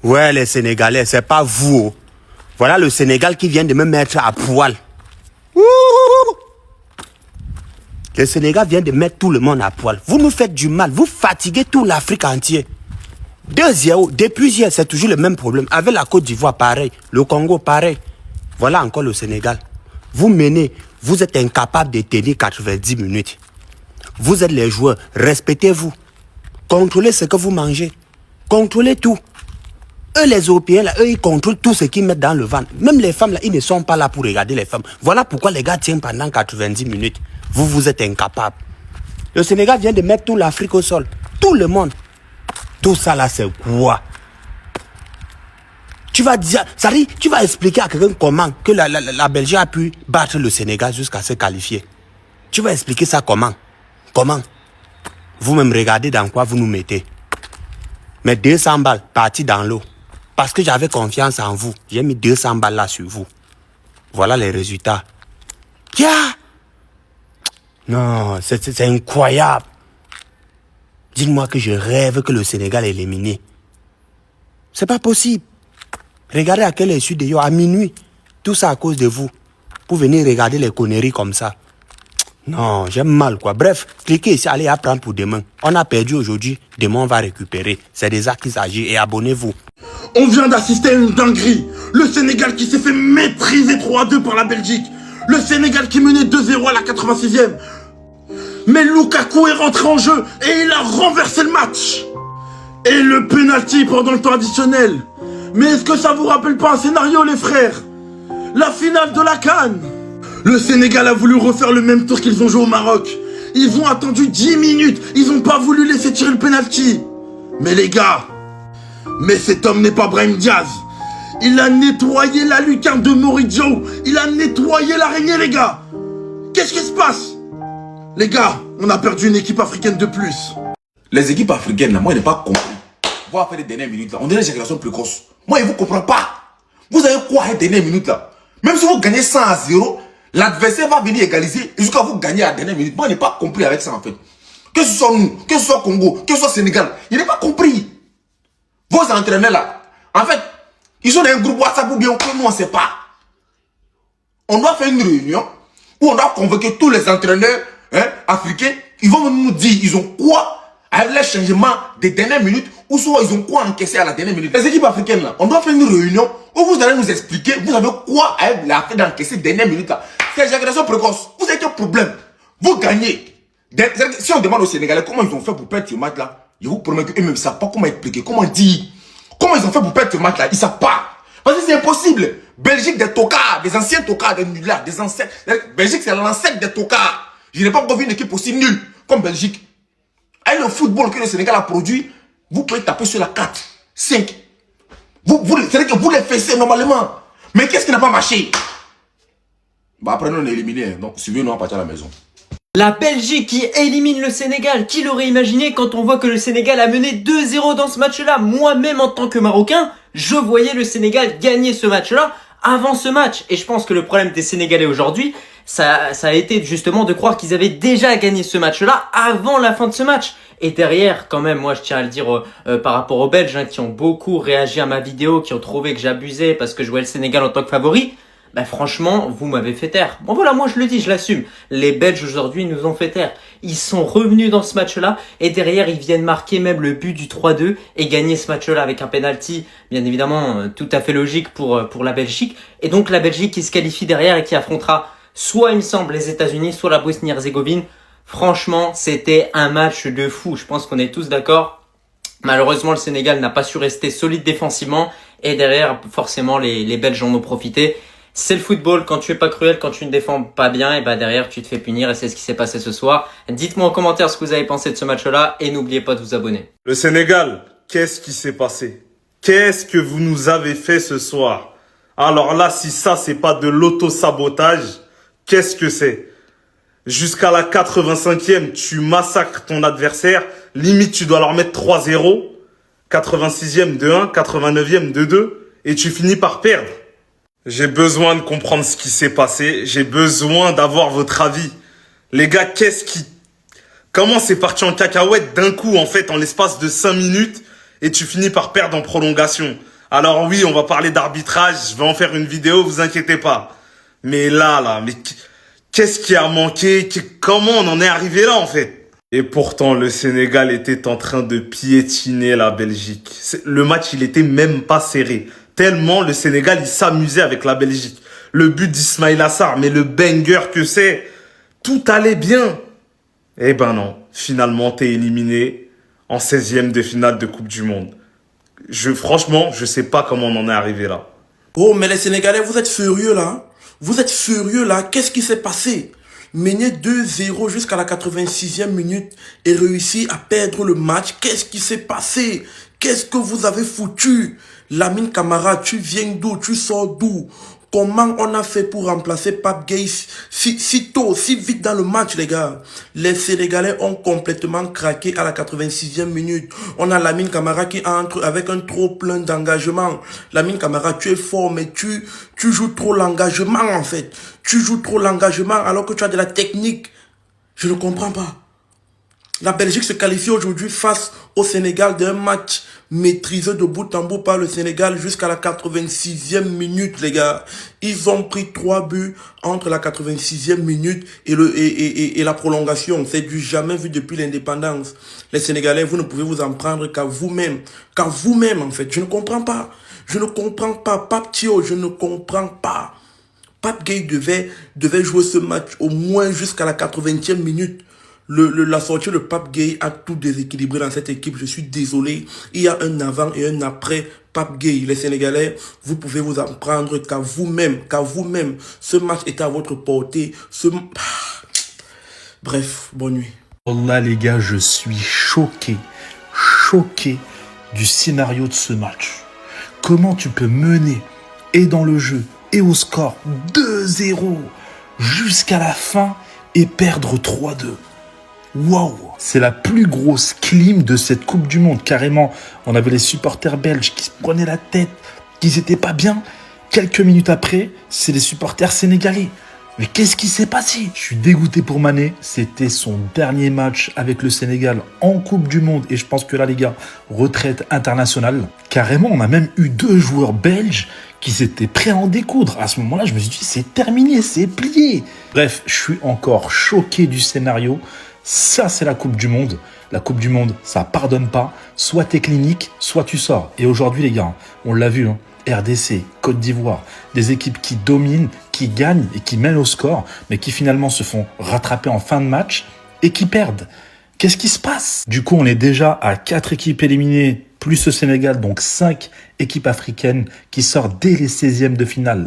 Ouais, les Sénégalais, c'est pas vous. Voilà le Sénégal qui vient de me mettre à poil. Ouh. Le Sénégal vient de mettre tout le monde à poil. Vous nous faites du mal. Vous fatiguez toute l'Afrique entière. 2-0. Depuis hier, c'est toujours le même problème. Avec la Côte d'Ivoire, pareil. Le Congo, pareil. Voilà encore le Sénégal. Vous menez. Vous êtes incapable de tenir 90 minutes. Vous êtes les joueurs. Respectez-vous. Contrôlez ce que vous mangez. Contrôlez tout. Eux, les Européens, là, eux, ils contrôlent tout ce qu'ils mettent dans le ventre. Même les femmes, là, ils ne sont pas là pour regarder les femmes. Voilà pourquoi les gars tiennent pendant 90 minutes. Vous êtes incapables. Le Sénégal vient de mettre toute l'Afrique au sol. Tout le monde. Tout ça, là, c'est quoi? Tu vas dire, ça dit, tu vas expliquer à quelqu'un comment que la Belgique a pu battre le Sénégal jusqu'à se qualifier. Tu vas expliquer ça comment? Comment? Vous-même regardez dans quoi vous nous mettez. Mais 200 balles parties dans l'eau. Parce que j'avais confiance en vous. J'ai mis 200 balles là sur vous. Voilà les résultats. Yeah! Non, c'est incroyable. Dites-moi que je rêve que le Sénégal est éliminé. C'est pas possible. Regardez à quelle issue d'ailleurs, à minuit. Tout ça à cause de vous. Pour venir regarder les conneries comme ça. Non, j'aime mal quoi. Bref, cliquez ici, allez apprendre pour demain. On a perdu aujourd'hui, demain on va récupérer. C'est des actes qu'il s'agit et abonnez-vous. On vient d'assister à une dinguerie. Le Sénégal qui s'est fait maîtriser 3-2 par la Belgique. Le Sénégal qui menait 2-0 à la 86e. Mais Lukaku est rentré en jeu et il a renversé le match. Et le penalty pendant le temps additionnel. Mais est-ce que ça vous rappelle pas un scénario les frères? La finale de la CAN. Le Sénégal a voulu refaire le même tour qu'ils ont joué au Maroc. Ils ont attendu 10 minutes. Ils n'ont pas voulu laisser tirer le penalty. Mais les gars, mais cet homme n'est pas Brahim Diaz. Il a nettoyé la lucarne de Moridio. Il a nettoyé l'araignée les gars. Qu'est-ce qui se passe? Les gars, on a perdu une équipe africaine de plus. Les équipes africaines, là, moi, je n'ai pas compris. Vous avez fait les dernières minutes, là. On dirait une génération précoce. Moi, je ne vous comprends pas. Vous avez quoi les dernières minutes, là? Même si vous gagnez 100-0, l'adversaire va venir égaliser jusqu'à vous gagner à la dernière minute. Moi, je n'ai pas compris avec ça, en fait. Que ce soit nous, que ce soit Congo, que ce soit Sénégal, je n'ai pas compris. Vos entraîneurs, là, en fait, ils sont dans un groupe WhatsApp ou bien que nous, on ne sait pas. On doit faire une réunion où on doit convoquer tous les entraîneurs africains. Ils vont nous dire, ils ont quoi avec les changements des dernières minutes ou soit ils ont quoi encaissé à la dernière minute. Les équipes africaines, là, on doit faire une réunion où vous allez nous expliquer, vous avez quoi avec l'affaire d'encaisser dernière minute, là. C'est génération précoce. Vous avez quel problème? Vous gagnez. Si on demande aux Sénégalais comment ils ont fait pour perdre ce match-là, je vous promets qu'eux-mêmes ne savent pas comment expliquer, comment dire. Comment ils ont fait pour perdre ce match-là, ils ne savent pas. Parce que c'est impossible. Belgique, des tocards, des anciens tocards, des nullards, des anciens. Belgique, c'est l'ancêtre des tocards. Je n'ai pas encore vu une équipe aussi nulle comme Belgique. Avec le football que le Sénégal a produit, vous pouvez taper sur la 4, 5. C'est-à-dire que vous les faites normalement. Mais qu'est-ce qui n'a pas marché? Bah après nous on est éliminé, donc suivez-nous à partir de la maison. La Belgique qui élimine le Sénégal, qui l'aurait imaginé quand on voit que le Sénégal a mené 2-0 dans ce match-là? Moi-même en tant que Marocain, je voyais le Sénégal gagner ce match-là avant ce match. Et je pense que le problème des Sénégalais aujourd'hui, ça a été justement de croire qu'ils avaient déjà gagné ce match-là avant la fin de ce match. Et derrière, quand même, moi je tiens à le dire par rapport aux Belges qui ont beaucoup réagi à ma vidéo, qui ont trouvé que j'abusais parce que je voyais le Sénégal en tant que favori. Bah franchement, vous m'avez fait taire. Bon voilà, moi je le dis, je l'assume. Les Belges aujourd'hui nous ont fait taire. Ils sont revenus dans ce match-là et derrière ils viennent marquer même le but du 3-2 et gagner ce match-là avec un penalty, bien évidemment tout à fait logique pour la Belgique. Et donc la Belgique qui se qualifie derrière et qui affrontera soit il me semble les États-Unis, soit la Bosnie-Herzégovine. Franchement, c'était un match de fou. Je pense qu'on est tous d'accord. Malheureusement, le Sénégal n'a pas su rester solide défensivement et derrière, forcément, les Belges en ont profité. C'est le football, quand tu es pas cruel, quand tu ne défends pas bien, et bah derrière tu te fais punir et c'est ce qui s'est passé ce soir. Dites-moi en commentaire ce que vous avez pensé de ce match-là et n'oubliez pas de vous abonner. Le Sénégal, qu'est-ce qui s'est passé? Qu'est-ce que vous nous avez fait ce soir? Alors là, si ça c'est pas de l'auto-sabotage, qu'est-ce que c'est? Jusqu'à la 85e, tu massacres ton adversaire, limite tu dois leur mettre 3-0, 86e de 1, 89e de 2, et tu finis par perdre. J'ai besoin de comprendre ce qui s'est passé. J'ai besoin d'avoir votre avis. Les gars, comment c'est parti en cacahuète d'un coup, en fait, en l'espace de 5 minutes, et tu finis par perdre en prolongation? Alors oui, on va parler d'arbitrage, je vais en faire une vidéo, vous inquiétez pas. Mais là, mais qu'est-ce qui a manqué? Comment on en est arrivé là en fait? Et pourtant, le Sénégal était en train de piétiner la Belgique. Le match, il était même pas serré. Tellement le Sénégal, il s'amusait avec la Belgique. Le but d'Ismaïla Assar, mais le banger que c'est, tout allait bien. Eh ben non, finalement, t'es éliminé en 16e de finale de Coupe du Monde. Franchement, je sais pas comment on en est arrivé là. Oh, mais les Sénégalais, vous êtes furieux là. Hein? Vous êtes furieux là. Qu'est-ce qui s'est passé? Mené 2-0 jusqu'à la 86e minute et réussi à perdre le match. Qu'est-ce qui s'est passé? Qu'est-ce que vous avez foutu? Lamine Camara, tu viens d'où? Tu sors d'où? Comment on a fait pour remplacer Pape Gueye si tôt, si vite dans le match, les gars? Les Sénégalais ont complètement craqué à la 86e minute. On a Lamine Camara qui entre avec un trop plein d'engagement. Lamine Camara, tu es fort, mais tu joues trop l'engagement, en fait. Tu joues trop l'engagement alors que tu as de la technique. Je ne comprends pas. La Belgique se qualifie aujourd'hui face au Sénégal d'un match maîtrisé de bout en bout par le Sénégal jusqu'à la 86e minute, les gars. Ils ont pris 3 buts entre la 86e minute et la prolongation. C'est du jamais vu depuis l'indépendance. Les Sénégalais, vous ne pouvez vous en prendre qu'à vous-même. Qu'à vous-même, en fait. Je ne comprends pas. Je ne comprends pas. Pape Thio, je ne comprends pas. Pape Gueye devait jouer ce match au moins jusqu'à la 80e minute. La sortie de Pape Gueye a tout déséquilibré dans cette équipe. Je suis désolé. Il y a un avant et un après Pape Gueye. Les Sénégalais, vous pouvez vous en prendre qu'à vous-même. Qu'à vous-même. Ce match était à votre portée. Bref, bonne nuit. Wallah les gars, je suis choqué du scénario de ce match. Comment tu peux mener et dans le jeu et au score 2-0 jusqu'à la fin et perdre 3-2? Waouh! C'est la plus grosse clim de cette Coupe du Monde. Carrément, on avait les supporters belges qui se prenaient la tête, qui n'étaient pas bien. Quelques minutes après, c'est les supporters sénégalais. Mais qu'est-ce qui s'est passé? Je suis dégoûté pour Mané. C'était son dernier match avec le Sénégal en Coupe du Monde. Et je pense que là, les gars, retraite internationale. Carrément, on a même eu 2 joueurs belges qui s'étaient prêts à en découdre. À ce moment-là, je me suis dit, c'est terminé, c'est plié. Bref, je suis encore choqué du scénario. Ça, c'est la Coupe du Monde. La Coupe du Monde, ça pardonne pas. Soit t'es clinique, soit tu sors. Et aujourd'hui, les gars, on l'a vu, hein, RDC, Côte d'Ivoire, des équipes qui dominent, qui gagnent et qui mènent au score, mais qui finalement se font rattraper en fin de match et qui perdent. Qu'est-ce qui se passe? Du coup, on est déjà à 4 équipes éliminées, plus le Sénégal, donc 5 équipes africaines qui sortent dès les 16e de finale.